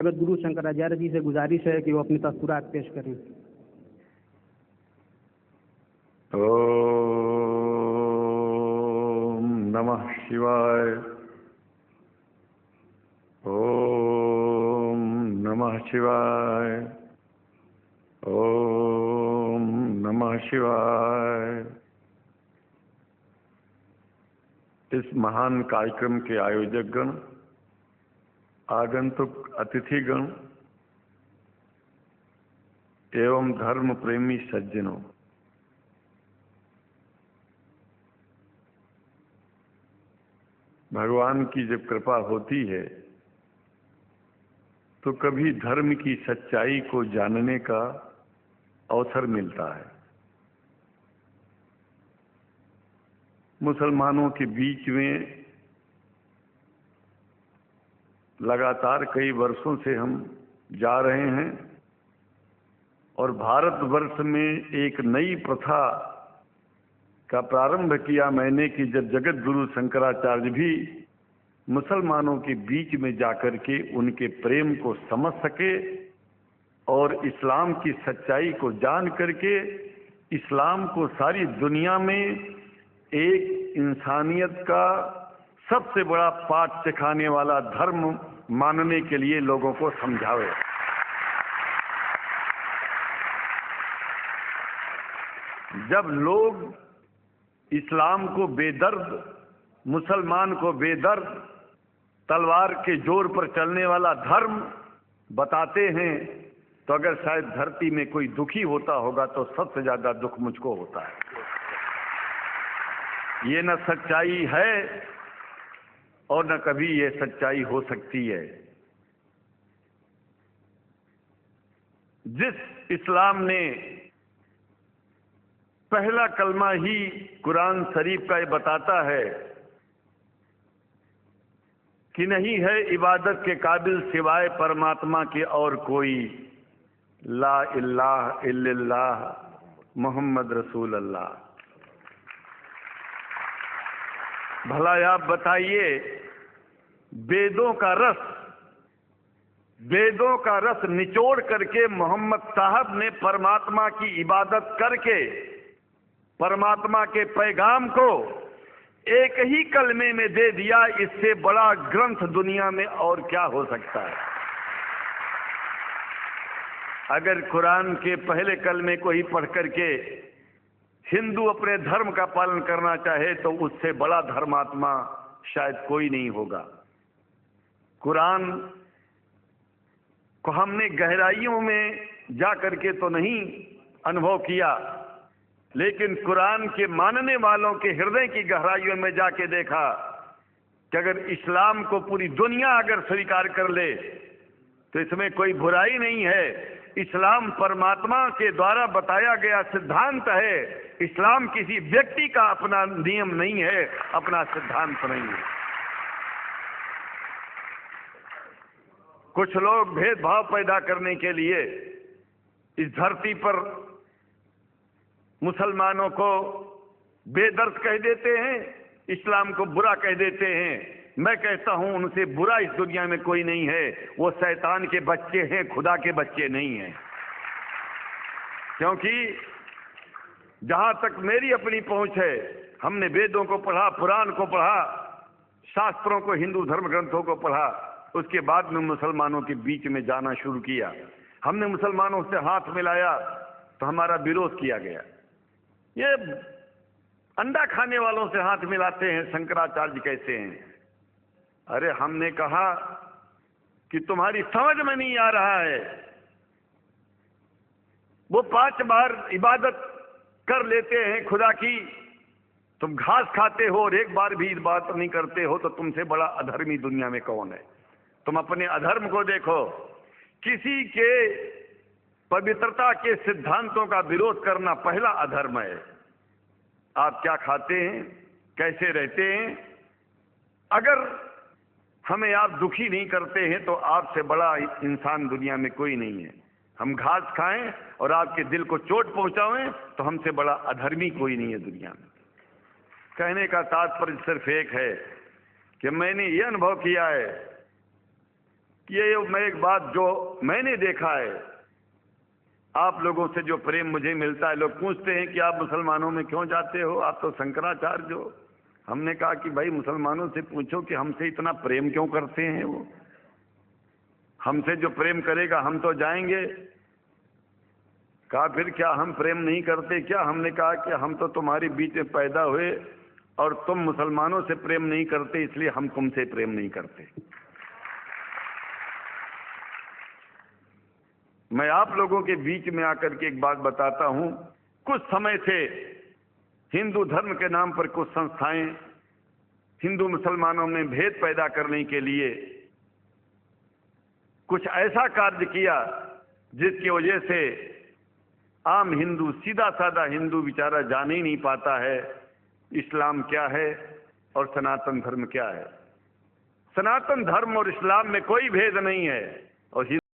जगत गुरु शंकराचार्य जी से गुजारिश है कि वो अपनी तस्कुरात पेश करें। ओम नमः शिवाय। ओम नमः शिवाय। ओम नमः शिवाय। इस महान कार्यक्रम के आयोजक गण, आगंतुक अतिथिगण एवं धर्म प्रेमी सज्जनों, भगवान की जब कृपा होती है तो कभी धर्म की सच्चाई को जानने का अवसर मिलता है। मुसलमानों के बीच में लगातार कई वर्षों से हम जा रहे हैं और भारतवर्ष में एक नई प्रथा का प्रारंभ किया मैंने कि जब जगत गुरु शंकराचार्य भी मुसलमानों के बीच में जाकर के उनके प्रेम को समझ सके और इस्लाम की सच्चाई को जान करके इस्लाम को सारी दुनिया में एक इंसानियत का सबसे बड़ा पाठ सिखाने वाला धर्म मानने के लिए लोगों को समझावे। जब लोग इस्लाम को बेदर्द, मुसलमान को बेदर्द, तलवार के जोर पर चलने वाला धर्म बताते हैं तो अगर शायद धरती में कोई दुखी होता होगा तो सबसे ज्यादा दुख मुझको होता है। ये न सच्चाई है और न कभी ये सच्चाई हो सकती है। जिस इस्लाम ने पहला कलमा ही कुरान शरीफ का ये बताता है कि नहीं है इबादत के काबिल सिवाय परमात्मा के और कोई, ला इलाहा इल्लल्लाह मोहम्मद रसूल अल्लाह। भला आप बताइए, वेदों का रस निचोड़ करके मोहम्मद साहब ने परमात्मा की इबादत करके परमात्मा के पैगाम को एक ही कलमे में दे दिया। इससे बड़ा ग्रंथ दुनिया में और क्या हो सकता है। अगर कुरान के पहले कलमे को ही पढ़ करके हिंदू अपने धर्म का पालन करना चाहे तो उससे बड़ा धर्मात्मा शायद कोई नहीं होगा। कुरान को हमने गहराइयों में जा करके तो नहीं अनुभव किया, लेकिन कुरान के मानने वालों के हृदय की गहराइयों में जाके देखा कि अगर इस्लाम को पूरी दुनिया अगर स्वीकार कर ले तो इसमें कोई बुराई नहीं है। इस्लाम परमात्मा के द्वारा बताया गया सिद्धांत है। इस्लाम किसी व्यक्ति का अपना नियम नहीं है, अपना सिद्धांत नहीं है। कुछ लोग भेदभाव पैदा करने के लिए इस धरती पर मुसलमानों को बेदर्द कह देते हैं, इस्लाम को बुरा कह देते हैं। मैं कहता हूं उनसे बुरा इस दुनिया में कोई नहीं है। वो शैतान के बच्चे हैं, खुदा के बच्चे नहीं हैं। क्योंकि जहां तक मेरी अपनी पहुंच है, हमने वेदों को पढ़ा, पुराण को पढ़ा, शास्त्रों को, हिंदू धर्म ग्रंथों को पढ़ा। उसके बाद में मुसलमानों के बीच में जाना शुरू किया। हमने मुसलमानों से हाथ मिलाया तो हमारा विरोध किया गया। ये अंडा खाने वालों से हाथ मिलाते हैं, शंकराचार्य कैसे हैं। अरे हमने कहा कि तुम्हारी समझ में नहीं आ रहा है। वो 5 बार इबादत कर लेते हैं खुदा की, तुम घास खाते हो और एक बार भी इबादत नहीं करते हो, तो तुमसे बड़ा अधर्मी दुनिया में कौन है। तुम अपने अधर्म को देखो। किसी के पवित्रता के सिद्धांतों का विरोध करना पहला अधर्म है। आप क्या खाते हैं, कैसे रहते हैं, अगर हमें आप दुखी नहीं करते हैं तो आपसे बड़ा इंसान दुनिया में कोई नहीं है। हम घास खाएं और आपके दिल को चोट पहुंचाएं तो हमसे बड़ा अधर्मी कोई नहीं है दुनिया में। कहने का तात्पर्य सिर्फ एक है कि मैंने ये अनुभव किया है ये मैं एक बात जो मैंने देखा है, आप लोगों से जो प्रेम मुझे मिलता है, लोग पूछते हैं कि आप मुसलमानों में क्यों जाते हो, आप तो शंकराचार्य हो। हमने कहा कि भाई मुसलमानों से पूछो कि हमसे इतना प्रेम क्यों करते हैं, वो हमसे जो प्रेम करेगा हम तो जाएंगे। कहा फिर क्या हम प्रेम नहीं करते क्या? हमने कहा कि हम तो तुम्हारे बीच में पैदा हुए और तुम मुसलमानों से प्रेम नहीं करते, इसलिए हम तुमसे प्रेम नहीं करते। मैं आप लोगों के बीच में आकर के एक बात बताता हूं। कुछ समय से हिंदू धर्म के नाम पर कुछ संस्थाएं हिंदू मुसलमानों में भेद पैदा करने के लिए कुछ ऐसा कार्य किया जिसकी वजह से आम हिंदू, सीधा साधा हिंदू बेचारा जान ही नहीं पाता है इस्लाम क्या है और सनातन धर्म क्या है। सनातन धर्म और इस्लाम में कोई भेद नहीं है और